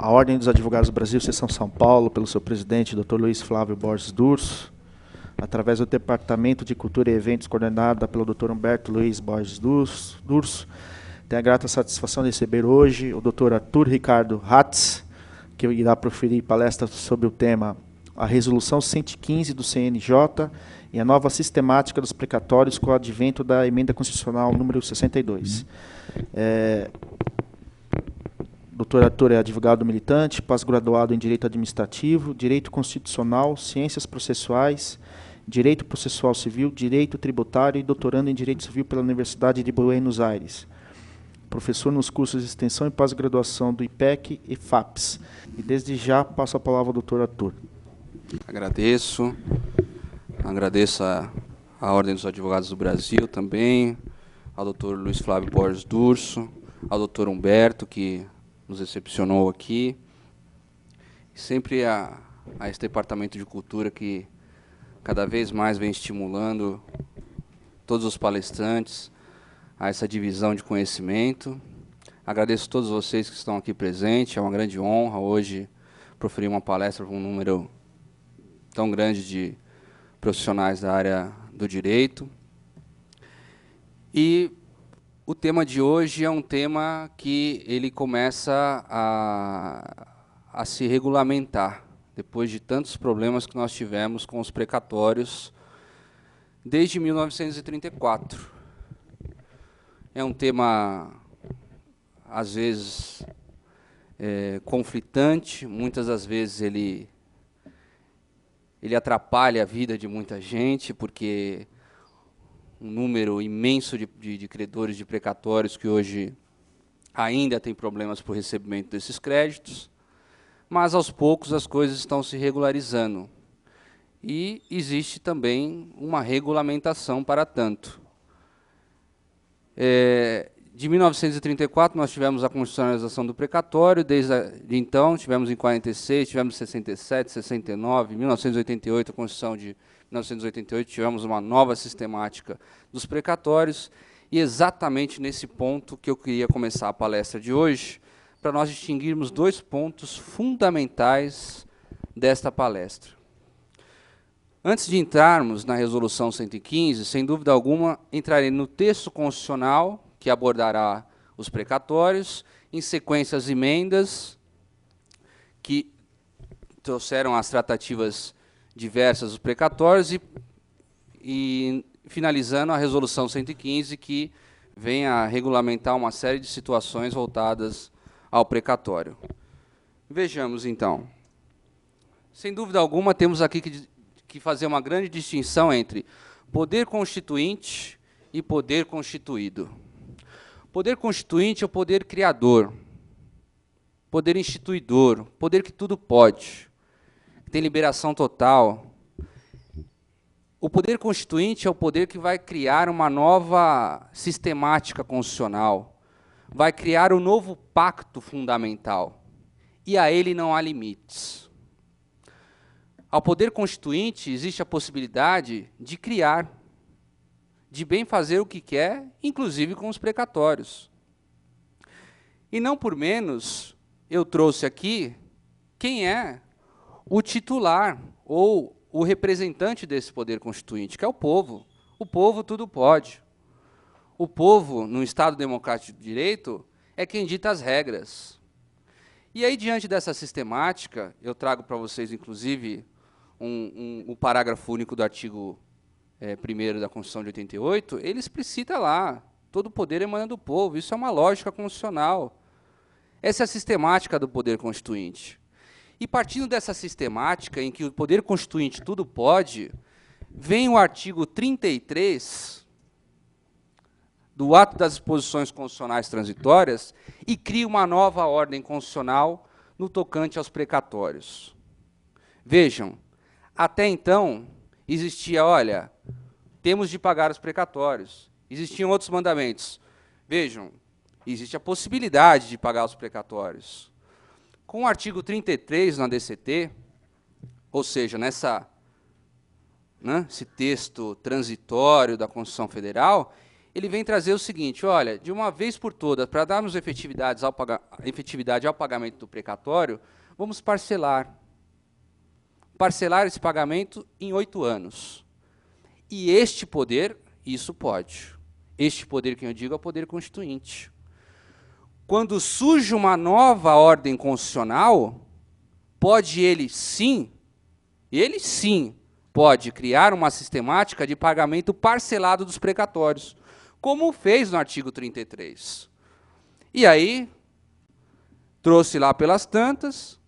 a Ordem dos Advogados do Brasil, Seção São Paulo, pelo seu presidente, Dr. Luiz Flávio Borges Durso, através do Departamento de Cultura e Eventos, coordenada pelo Dr. Humberto Luiz Borges Durso, tenho a grata satisfação de receber hoje o Dr. Arthur Ricardo Hatz, que irá proferir palestra sobre o tema a Resolução 115 do CNJ e a nova sistemática dos precatórios com o advento da Emenda Constitucional número 62. Dr. Arthur é advogado militante, pós-graduado em Direito Administrativo, Direito Constitucional, Ciências Processuais, Direito Processual Civil, Direito Tributário e doutorando em Direito Civil pela Universidade de Buenos Aires. Professor nos cursos de extensão e pós-graduação do IPEC e FAPES. E desde já passo a palavra ao Dr. Arthur. Agradeço à Ordem dos Advogados do Brasil também, ao Dr. Luiz Flávio Borges Durso, ao Dr. Humberto, que nos recepcionou aqui, e sempre a esse Departamento de Cultura que cada vez mais vem estimulando todos os palestrantes a essa divisão de conhecimento. Agradeço a todos vocês que estão aqui presentes, é uma grande honra hoje proferir uma palestra para um número tão grande de profissionais da área do direito. E o tema de hoje é um tema que ele começa a se regulamentar, depois de tantos problemas que nós tivemos com os precatórios desde 1934. É um tema, às vezes, conflitante, muitas das vezes ele atrapalha a vida de muita gente, porque um número imenso de credores de precatórios que hoje ainda tem problemas por recebimento desses créditos, mas, aos poucos, as coisas estão se regularizando. E existe também uma regulamentação para tanto. De 1934, nós tivemos a constitucionalização do precatório, desde então, tivemos em 46, tivemos em 67, 69, em 1988, a Constituição de 1988, tivemos uma nova sistemática dos precatórios, e exatamente nesse ponto que eu queria começar a palestra de hoje, para nós distinguirmos dois pontos fundamentais desta palestra. Antes de entrarmos na Resolução 115, sem dúvida alguma, entrarei no texto constitucional, que abordará os precatórios, em sequência as emendas, que trouxeram as tratativas diversas dos precatórios, e finalizando a Resolução 115, que vem a regulamentar uma série de situações voltadas ao precatório. Vejamos, então. Sem dúvida alguma, temos aqui que fazer uma grande distinção entre poder constituinte e poder constituído. Poder constituinte é o poder criador, poder instituidor, poder que tudo pode, que tem liberação total. O poder constituinte é o poder que vai criar uma nova sistemática constitucional, vai criar um novo pacto fundamental, e a ele não há limites. Ao poder constituinte existe a possibilidade de criar, de bem fazer o que quer, inclusive com os precatórios. E não por menos, eu trouxe aqui quem é o titular ou o representante desse poder constituinte, que é o povo. O povo tudo pode. O povo, no Estado Democrático de Direito, é quem dita as regras. E aí, diante dessa sistemática, eu trago para vocês, inclusive, o parágrafo único do artigo 1º da Constituição de 88, ele explicita lá, todo poder emana do povo, isso é uma lógica constitucional. Essa é a sistemática do poder constituinte. E partindo dessa sistemática, em que o poder constituinte tudo pode, vem o artigo 33 do ato das disposições constitucionais transitórias e cria uma nova ordem constitucional no tocante aos precatórios. Vejam, até então, existia, olha, temos de pagar os precatórios. Existiam outros mandamentos. Vejam, existe a possibilidade de pagar os precatórios. Com o artigo 33 na DCT, ou seja, esse texto transitório da Constituição Federal, ele vem trazer o seguinte, olha, de uma vez por todas, para darmos efetividade ao pagamento do precatório, vamos parcelar esse pagamento em 8 anos. E este poder, isso pode. Este poder que eu digo é o poder constituinte. Quando surge uma nova ordem constitucional, pode ele sim pode criar uma sistemática de pagamento parcelado dos precatórios, como fez no artigo 33. E aí, trouxe lá pelas tantas,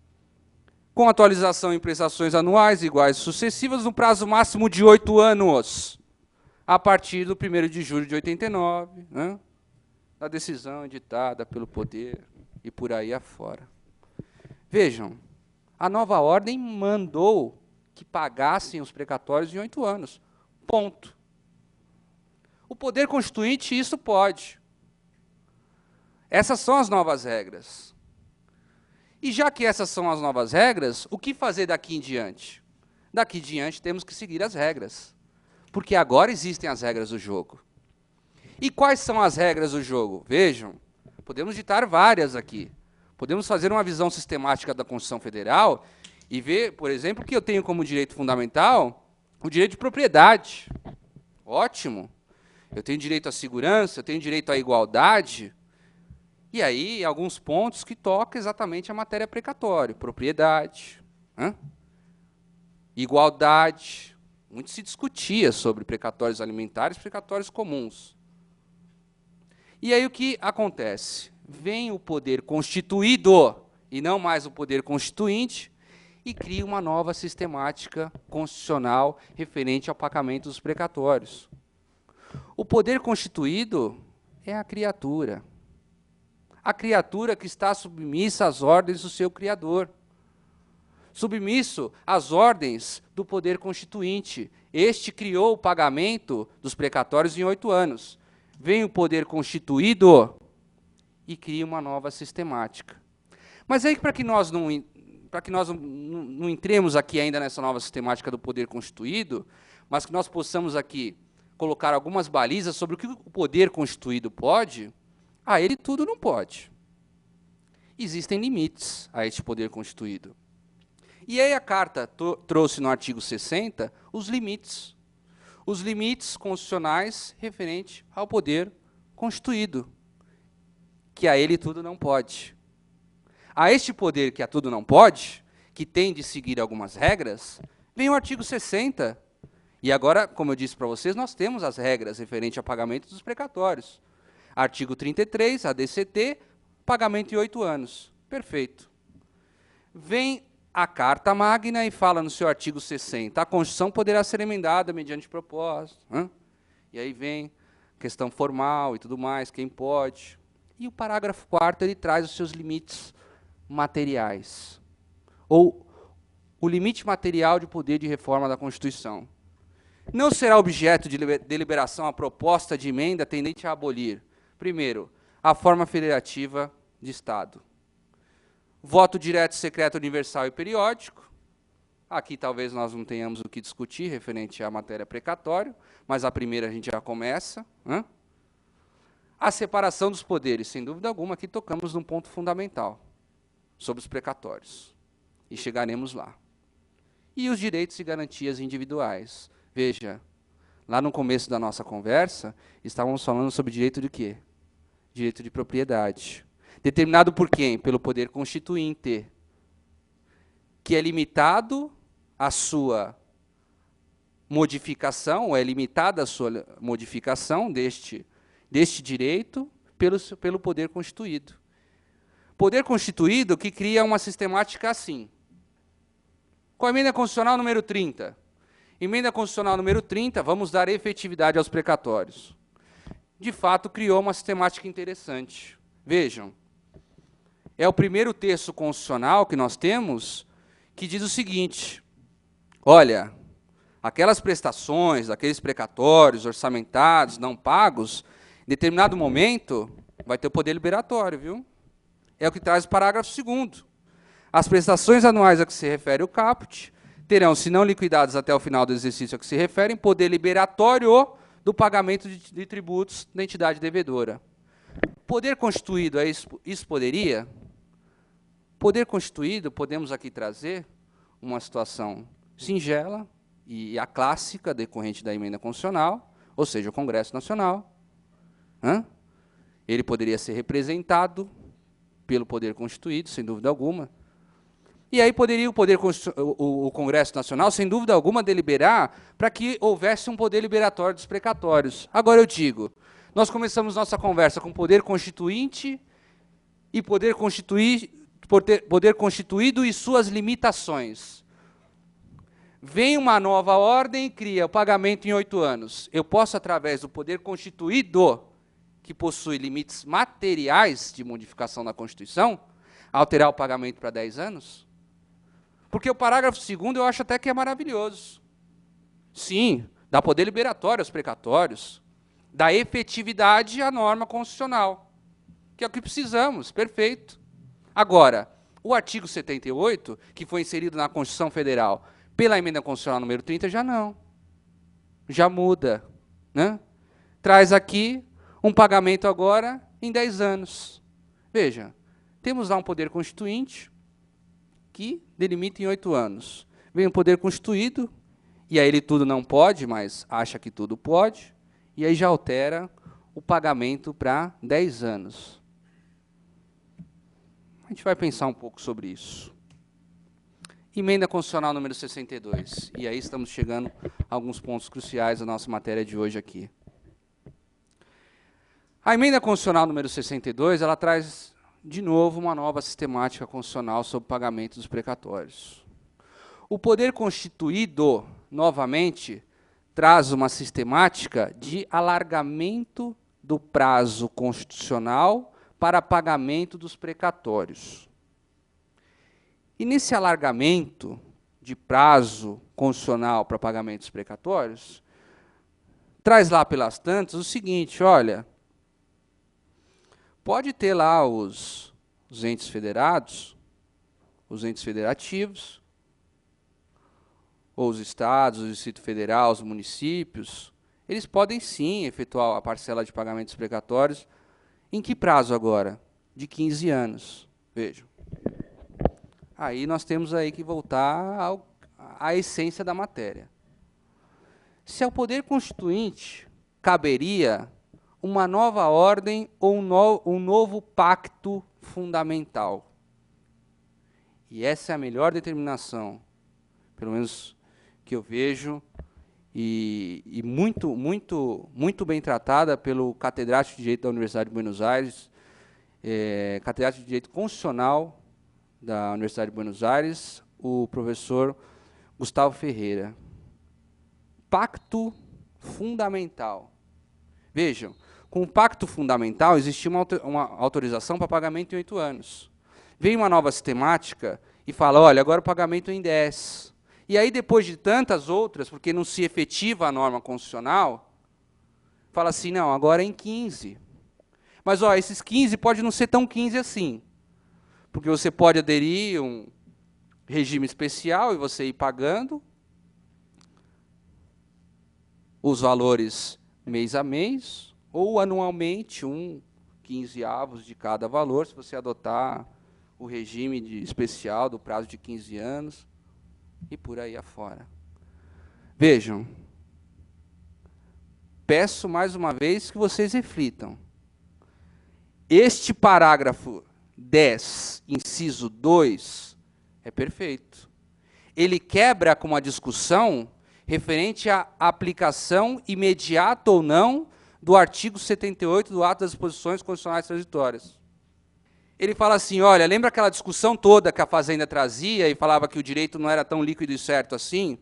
com atualização em prestações anuais iguais e sucessivas, no prazo máximo de 8 anos, a partir do 1º de julho de 89, né, da decisão editada pelo poder e por aí afora. Vejam, a nova ordem mandou que pagassem os precatórios em 8 anos. Ponto. O poder constituinte isso pode. Essas são as novas regras. E já que essas são as novas regras, o que fazer daqui em diante? Daqui em diante temos que seguir as regras. Porque agora existem as regras do jogo. E quais são as regras do jogo? Vejam, podemos ditar várias aqui. Podemos fazer uma visão sistemática da Constituição Federal e ver, por exemplo, que eu tenho como direito fundamental o direito de propriedade. Ótimo. Eu tenho direito à segurança, eu tenho direito à igualdade. E aí, alguns pontos que tocam exatamente a matéria precatória. Propriedade, igualdade. Muito se discutia sobre precatórios alimentares e precatórios comuns. E aí o que acontece? Vem o poder constituído, e não mais o poder constituinte, e cria uma nova sistemática constitucional referente ao pagamento dos precatórios. O poder constituído é a criatura que está submissa às ordens do seu Criador, submisso às ordens do poder constituinte. Este criou o pagamento dos precatórios em 8 anos. Vem o poder constituído e cria uma nova sistemática. Mas aí, para que nós não entremos aqui ainda nessa nova sistemática do poder constituído, mas que nós possamos aqui colocar algumas balizas sobre o que o poder constituído pode, ele tudo não pode. Existem limites a este poder constituído. E aí a Carta trouxe no artigo 60 os limites constitucionais referentes ao poder constituído, que a ele tudo não pode. A este poder que a tudo não pode, que tem de seguir algumas regras, vem o artigo 60. E agora, como eu disse para vocês, nós temos as regras referentes ao pagamento dos precatórios. Artigo 33, ADCT, pagamento em 8 anos. Perfeito. Vem a Carta Magna e fala no seu artigo 60, a Constituição poderá ser emendada mediante propósito. E aí vem questão formal e tudo mais, quem pode. E o parágrafo 4º ele traz os seus limites materiais, ou o limite material de poder de reforma da Constituição. Não será objeto de deliberação a proposta de emenda tendente a abolir, primeiro, a forma federativa de Estado. Voto direto, secreto, universal e periódico. Aqui talvez nós não tenhamos o que discutir referente à matéria precatório, mas a primeira a gente já começa. A separação dos poderes, sem dúvida alguma, aqui tocamos num ponto fundamental, sobre os precatórios. E chegaremos lá. E os direitos e garantias individuais. Veja, lá no começo da nossa conversa, estávamos falando sobre direito de quê? Direito de propriedade. Determinado por quem? Pelo poder constituinte, que é limitado a sua modificação, ou é limitada a sua modificação deste direito pelo poder constituído. Poder constituído que cria uma sistemática assim. Com a emenda constitucional número 30. Emenda constitucional número 30, vamos dar efetividade aos precatórios. De fato, criou uma sistemática interessante. Vejam, é o primeiro texto constitucional que nós temos que diz o seguinte, olha, aquelas prestações, aqueles precatórios orçamentados, não pagos, em determinado momento, vai ter o poder liberatório, viu? É o que traz o parágrafo 2º. As prestações anuais a que se refere o caput terão, se não liquidadas até o final do exercício a que se referem, poder liberatório do pagamento de tributos da entidade devedora. Poder constituído, isso poderia? Poder constituído, podemos aqui trazer uma situação singela e a clássica decorrente da emenda constitucional, ou seja, o Congresso Nacional. Ele poderia ser representado pelo poder constituído, sem dúvida alguma. E aí poderia o Congresso Nacional, sem dúvida alguma, deliberar para que houvesse um poder liberatório dos precatórios. Agora eu digo, nós começamos nossa conversa com poder constituinte e poder constituído e suas limitações. Vem uma nova ordem e cria o pagamento em 8 anos. Eu posso, através do poder constituído, que possui limites materiais de modificação da Constituição, alterar o pagamento para 10 anos? Porque o parágrafo 2º eu acho até que é maravilhoso. Sim, dá poder liberatório aos precatórios, dá efetividade à norma constitucional, que é o que precisamos, perfeito. Agora, o artigo 78, que foi inserido na Constituição Federal pela emenda constitucional número 30, já não. Já muda. Traz aqui um pagamento agora em 10 anos. Veja, temos lá um poder constituinte que delimita em 8 anos. Vem o poder constituído, e aí ele tudo não pode, mas acha que tudo pode, e aí já altera o pagamento para 10 anos. A gente vai pensar um pouco sobre isso. Emenda constitucional número 62. E aí estamos chegando a alguns pontos cruciais da nossa matéria de hoje aqui. A emenda constitucional número 62, ela traz, de novo, uma nova sistemática constitucional sobre o pagamento dos precatórios. O poder constituído, novamente, traz uma sistemática de alargamento do prazo constitucional para pagamento dos precatórios. E nesse alargamento de prazo constitucional para pagamento dos precatórios, traz lá pelas tantas o seguinte, olha, pode ter lá os entes federados, os entes federativos, ou os estados, o Distrito Federal, os municípios, eles podem sim efetuar a parcela de pagamento dos precatórios. Em que prazo agora? De 15 anos. Vejam. Aí nós temos aí que voltar à essência da matéria. Se ao poder constituinte caberia uma nova ordem ou um novo pacto fundamental. E essa é a melhor determinação, pelo menos que eu vejo, e muito bem tratada pelo catedrático de Direito da Universidade de Buenos Aires, catedrático de Direito Constitucional da Universidade de Buenos Aires, o professor Gustavo Ferreira. Pacto fundamental. Vejam, com o pacto fundamental existia uma autorização para pagamento em 8 anos. Vem uma nova sistemática e fala, olha, agora o pagamento é em 10. E aí, depois de tantas outras, porque não se efetiva a norma constitucional, fala assim, não, agora é em 15. Mas, ó, esses 15 pode não ser tão 15 assim. Porque você pode aderir a um regime especial e você ir pagando os valores mês a mês, ou anualmente, 15avos de cada valor, se você adotar o regime especial do prazo de 15 anos, e por aí afora. Vejam, peço mais uma vez que vocês reflitam. Este parágrafo 10, inciso 2, é perfeito. Ele quebra com uma discussão referente à aplicação imediata ou não do artigo 78 do Ato das Disposições Constitucionais Transitórias. Ele fala assim, olha, lembra aquela discussão toda que a Fazenda trazia e falava que o direito não era tão líquido e certo assim?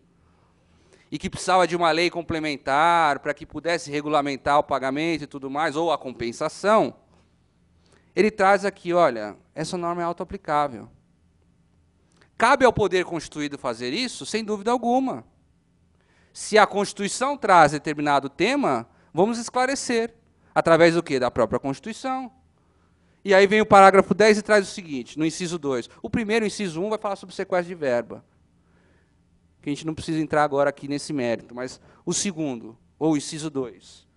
E que precisava de uma lei complementar para que pudesse regulamentar o pagamento e tudo mais, ou a compensação? Ele traz aqui, olha, essa norma é auto-aplicável. Cabe ao poder constituído fazer isso? Sem dúvida alguma. Se a Constituição traz determinado tema, vamos esclarecer. Através do quê? Da própria Constituição. E aí vem o parágrafo 10 e traz o seguinte, no inciso 2. O primeiro, o inciso 1, vai falar sobre sequestro de verba. Que a gente não precisa entrar agora aqui nesse mérito, mas o segundo, ou inciso 2.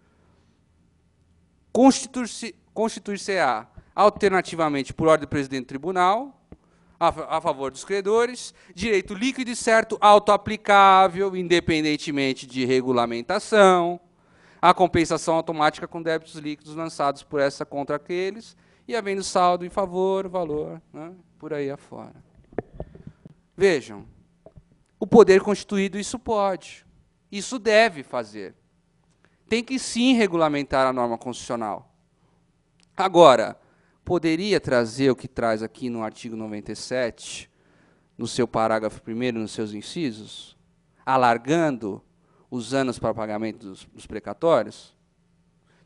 Constituir-se-á, alternativamente, por ordem do presidente do tribunal, a favor dos credores, direito líquido e certo, autoaplicável, independentemente de regulamentação, a compensação automática com débitos líquidos lançados por essa contra aqueles, e havendo saldo em favor, valor, né, por aí afora. Vejam, o poder constituído isso pode, isso deve fazer. Tem que sim regulamentar a norma constitucional. Agora, poderia trazer o que traz aqui no artigo 97, no seu parágrafo 1º, nos seus incisos, alargando os anos para pagamento dos precatórios?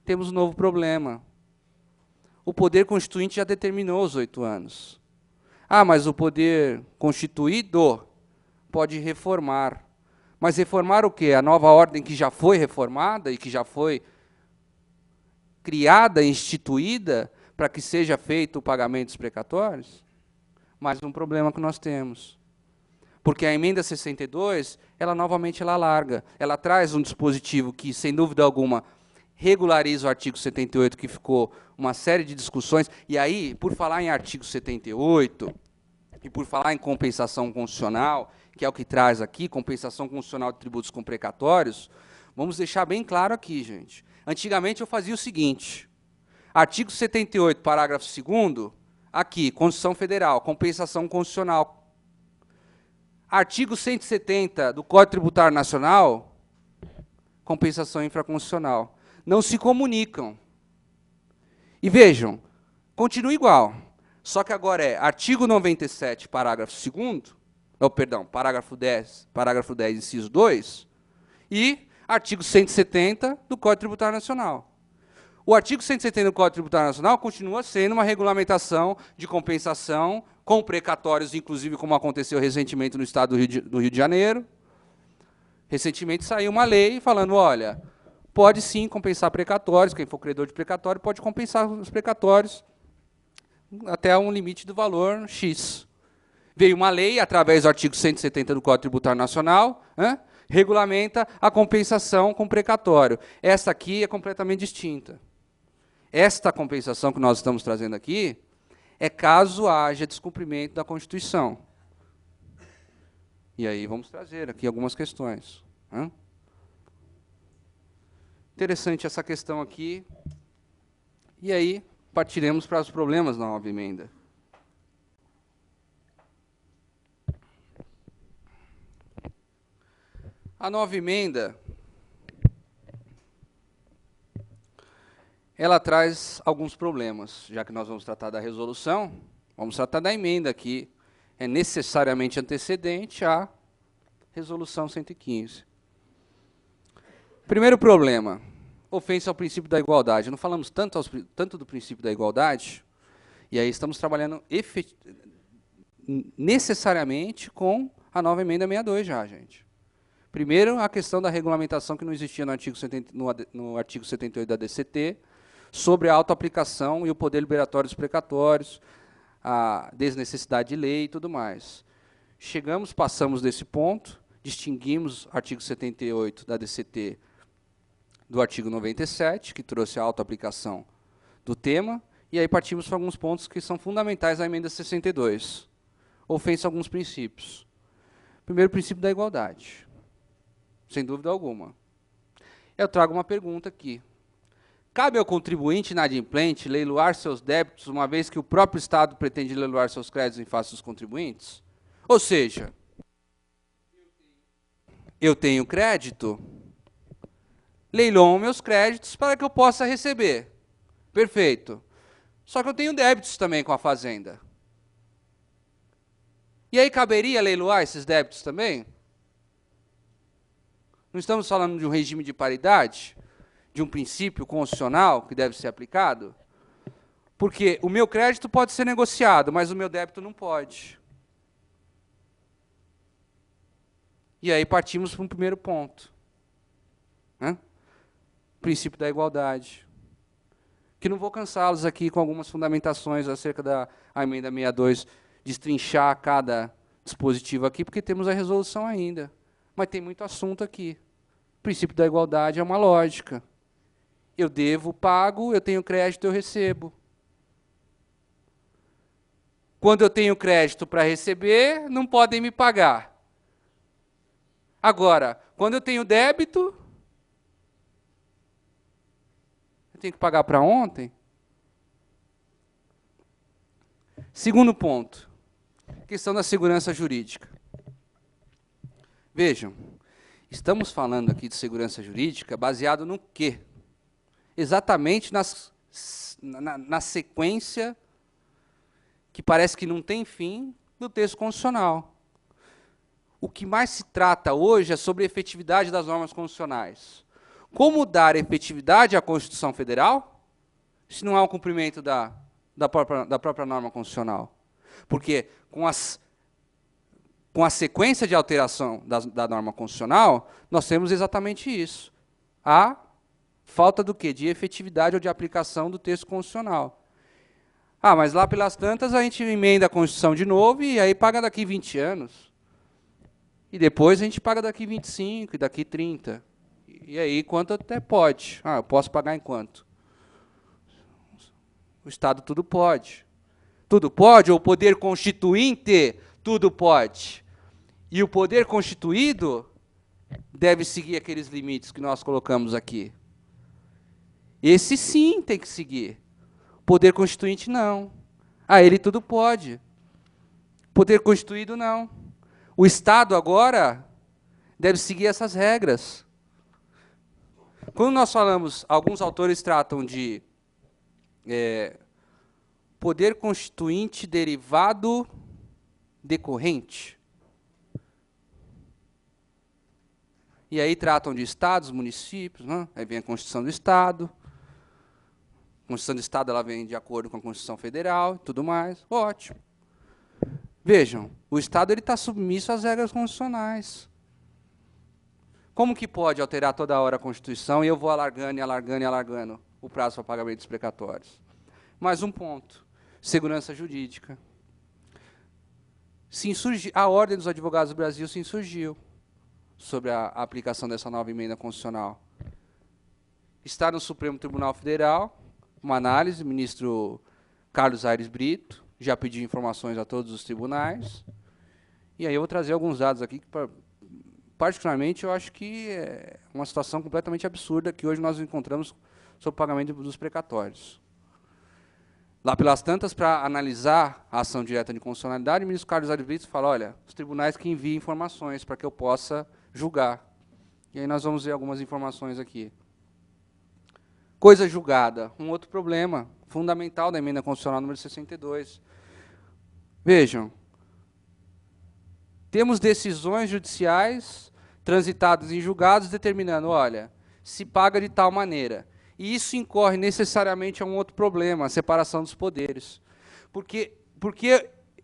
Temos um novo problema. O poder constituinte já determinou os 8 anos. Ah, mas o poder constituído pode reformar. Mas reformar o quê? A nova ordem que já foi reformada e que já foi criada, instituída, para que seja feito o pagamento dos precatórios? Mais um problema que nós temos. Porque a emenda 62, ela novamente ela alarga. Ela traz um dispositivo que, sem dúvida alguma, regulariza o artigo 78, que ficou uma série de discussões. E aí, por falar em artigo 78, e por falar em compensação constitucional, que é o que traz aqui, compensação constitucional de tributos com precatórios, vamos deixar bem claro aqui, gente. Antigamente eu fazia o seguinte, artigo 78, parágrafo 2º, aqui, Constituição Federal, compensação constitucional. Artigo 170 do Código Tributário Nacional, compensação infraconstitucional. Não se comunicam. E vejam, continua igual. Só que agora é artigo 97, parágrafo 2º, parágrafo 10, inciso 2, e artigo 170 do Código Tributário Nacional. O artigo 170 do Código Tributário Nacional continua sendo uma regulamentação de compensação com precatórios, inclusive como aconteceu recentemente no estado do Rio de Janeiro. Recentemente saiu uma lei falando, olha, pode sim compensar precatórios, quem for credor de precatório pode compensar os precatórios até um limite do valor X. Veio uma lei, através do artigo 170 do Código Tributário Nacional, regulamenta a compensação com precatório. Essa aqui é completamente distinta. Esta compensação que nós estamos trazendo aqui é caso haja descumprimento da Constituição. E aí vamos trazer aqui algumas questões. Interessante essa questão aqui. E aí partiremos para os problemas da nova emenda. A nova emenda, ela traz alguns problemas, já que nós vamos tratar da resolução, vamos tratar da emenda que é necessariamente antecedente à resolução 115. Primeiro problema, ofensa ao princípio da igualdade. Não falamos tanto do princípio da igualdade, e aí estamos trabalhando necessariamente com a nova emenda 62 já, gente. Primeiro, a questão da regulamentação que não existia no artigo 78 da DCT, sobre a autoaplicação e o poder liberatório dos precatórios, a desnecessidade de lei e tudo mais. Passamos desse ponto, distinguimos o artigo 78 da DCT do artigo 97, que trouxe a autoaplicação do tema, e aí partimos para alguns pontos que são fundamentais da emenda 62. Ofensa a alguns princípios. Primeiro, o princípio da igualdade. Sem dúvida alguma. Eu trago uma pergunta aqui. Cabe ao contribuinte inadimplente leiloar seus débitos, uma vez que o próprio Estado pretende leiloar seus créditos em face dos contribuintes? Ou seja, eu tenho crédito, leiloam meus créditos para que eu possa receber. Perfeito. Só que eu tenho débitos também com a Fazenda. E aí caberia leiloar esses débitos também? Não estamos falando de um regime de paridade, de um princípio constitucional que deve ser aplicado? Porque o meu crédito pode ser negociado, mas o meu débito não pode. E aí partimos para um primeiro ponto. Princípio da igualdade. Que não vou cansá-los aqui com algumas fundamentações acerca da emenda 62, destrinchar cada dispositivo aqui, porque temos a resolução ainda. Mas tem muito assunto aqui. princípio da igualdade é uma lógica. Eu devo, pago, eu tenho crédito, eu recebo. Quando eu tenho crédito para receber, não podem me pagar. Agora, quando eu tenho débito, eu tenho que pagar para ontem. Segundo ponto, questão da segurança jurídica. Vejam, estamos falando aqui de segurança jurídica baseado no quê? Exatamente na sequência que parece que não tem fim do texto constitucional. O que mais se trata hoje é sobre a efetividade das normas constitucionais. Como dar efetividade à Constituição Federal se não há o cumprimento da própria norma constitucional? Porque com a sequência de alteração da norma constitucional, nós temos exatamente isso. A falta do quê? De efetividade ou de aplicação do texto constitucional. Ah, mas lá pelas tantas a gente emenda a Constituição de novo e aí paga daqui 20 anos. E depois a gente paga daqui 25 e daqui 30. E aí quanto até pode? Ah, eu posso pagar em quanto? O Estado tudo pode. Tudo pode, ou o poder constituinte tudo pode. E o poder constituído deve seguir aqueles limites que nós colocamos aqui. Esse sim tem que seguir. Poder constituinte não. Ah, ele tudo pode. Poder constituído não. O Estado agora deve seguir essas regras. Quando nós falamos, alguns autores tratam de poder constituinte derivado decorrente. E aí tratam de estados, municípios, né? Aí vem a Constituição do Estado. A Constituição do Estado ela vem de acordo com a Constituição Federal e tudo mais. Ótimo. Vejam, o Estado está submisso às regras constitucionais. Como que pode alterar toda hora a Constituição e eu vou alargando e alargando e alargando o prazo para pagamento dos precatórios? Mais um ponto. Segurança jurídica. A Ordem dos Advogados do Brasil se insurgiu sobre a aplicação dessa nova emenda constitucional. Está no Supremo Tribunal Federal, uma análise, o ministro Carlos Aires Brito, já pediu informações a todos os tribunais, e aí eu vou trazer alguns dados aqui, que particularmente eu acho que é uma situação completamente absurda que hoje nós encontramos sobre o pagamento dos precatórios. Lá pelas tantas, para analisar a ação direta de constitucionalidade, o ministro Carlos Aires Brito fala, olha, os tribunais que enviem informações para que eu possa julgar. E aí nós vamos ver algumas informações aqui. Coisa julgada, um outro problema fundamental da emenda constitucional número 62. Vejam, temos decisões judiciais transitadas em julgados determinando, olha, se paga de tal maneira. E isso incorre necessariamente a um outro problema, a separação dos poderes. Porque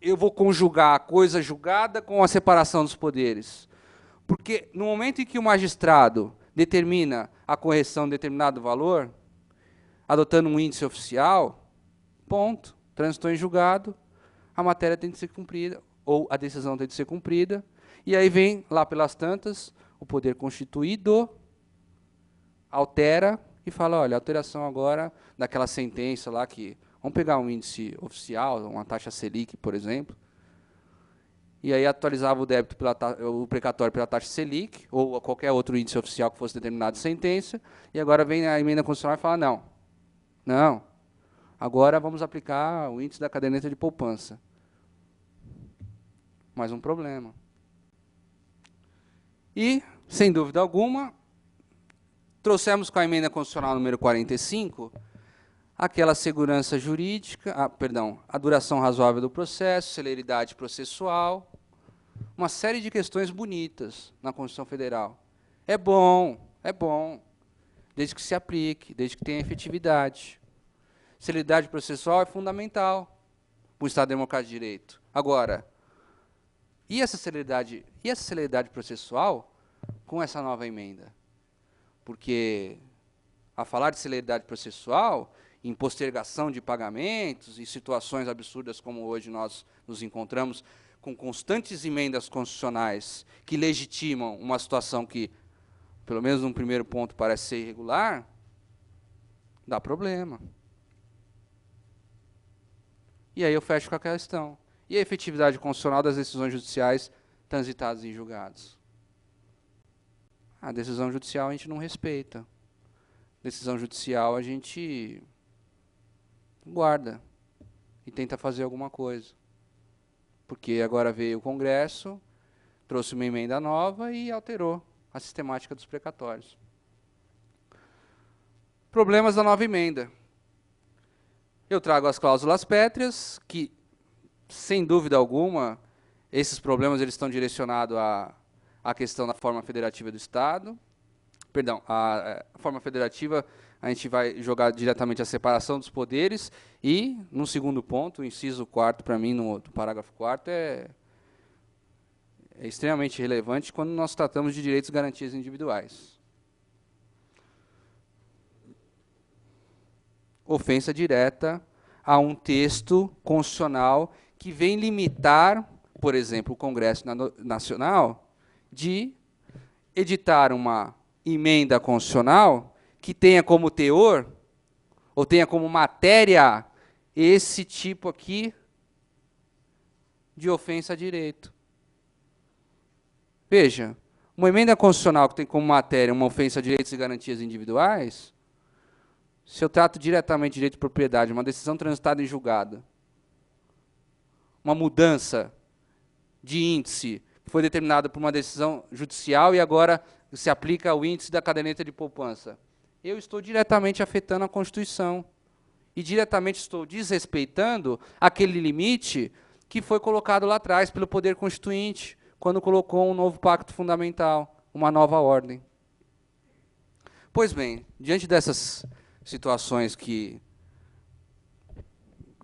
eu vou conjugar a coisa julgada com a separação dos poderes? Porque no momento em que o magistrado determina a correção de determinado valor, adotando um índice oficial, ponto, transitou em julgado, a matéria tem de ser cumprida, ou a decisão tem de ser cumprida, e aí vem, lá pelas tantas, o poder constituído, altera e fala, olha, a alteração agora daquela sentença lá que, vamos pegar um índice oficial, uma taxa Selic, por exemplo, e aí atualizava o débito, o precatório pela taxa Selic, ou qualquer outro índice oficial que fosse determinado em sentença, e agora vem a emenda constitucional e fala, não, agora vamos aplicar o índice da caderneta de poupança. Mais um problema. E, sem dúvida alguma, trouxemos com a emenda constitucional número 45, aquela segurança jurídica, a duração razoável do processo, celeridade processual, uma série de questões bonitas na Constituição Federal. É bom, desde que se aplique, desde que tenha efetividade. Celeridade processual é fundamental para o Estado Democrático de Direito. Agora, e essa celeridade processual com essa nova emenda? Porque, a falar de celeridade processual, em postergação de pagamentos, em situações absurdas como hoje nós nos encontramos, com constantes emendas constitucionais que legitimam uma situação que pelo menos num primeiro ponto parece ser irregular, dá problema. E aí eu fecho com a questão. E a efetividade constitucional das decisões judiciais transitadas em julgados? A decisão judicial a gente não respeita. Decisão judicial a gente guarda e tenta fazer alguma coisa. Porque agora veio o Congresso, trouxe uma emenda nova e alterou a sistemática dos precatórios. Problemas da nova emenda. Eu trago as cláusulas pétreas, que, sem dúvida alguma, esses problemas eles estão direcionados à questão da forma federativa do Estado. Perdão, a forma federativa, a gente vai jogar diretamente a separação dos poderes, e, no segundo ponto, o inciso 4º, para mim, no parágrafo 4º, é extremamente relevante quando nós tratamos de direitos e garantias individuais. Ofensa direta a um texto constitucional que vem limitar, por exemplo, o Congresso Nacional, de editar uma emenda constitucional que tenha como teor, ou tenha como matéria, esse tipo aqui de ofensa a direito. Veja, uma emenda constitucional que tem como matéria uma ofensa a direitos e garantias individuais, se eu trato diretamente de direito de propriedade, uma decisão transitada em julgado, uma mudança de índice que foi determinada por uma decisão judicial e agora se aplica ao índice da caderneta de poupança, eu estou diretamente afetando a Constituição e diretamente estou desrespeitando aquele limite que foi colocado lá atrás pelo Poder Constituinte, quando colocou um novo pacto fundamental, uma nova ordem. Pois bem, diante dessas situações que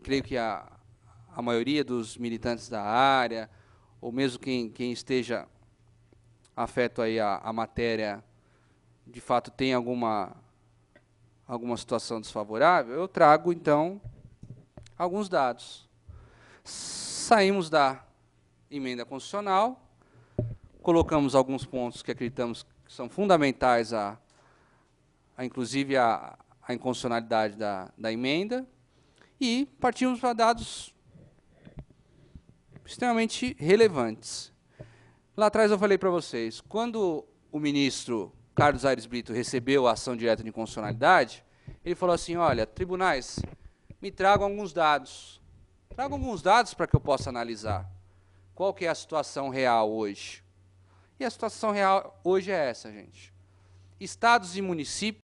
creio que a maioria dos militantes da área, ou mesmo quem esteja afeto aí a matéria, de fato tem alguma situação desfavorável, eu trago, então, alguns dados. Saímos da emenda constitucional, colocamos alguns pontos que acreditamos que são fundamentais inclusive a inconstitucionalidade da emenda, e partimos para dados extremamente relevantes. Lá atrás eu falei para vocês, quando o ministro Carlos Aires Brito recebeu a ação direta de inconstitucionalidade, ele falou assim, olha, tribunais, me tragam alguns dados. Tragam alguns dados para que eu possa analisar. Qual que é a situação real hoje? E a situação real hoje é essa, gente. Estados e municípios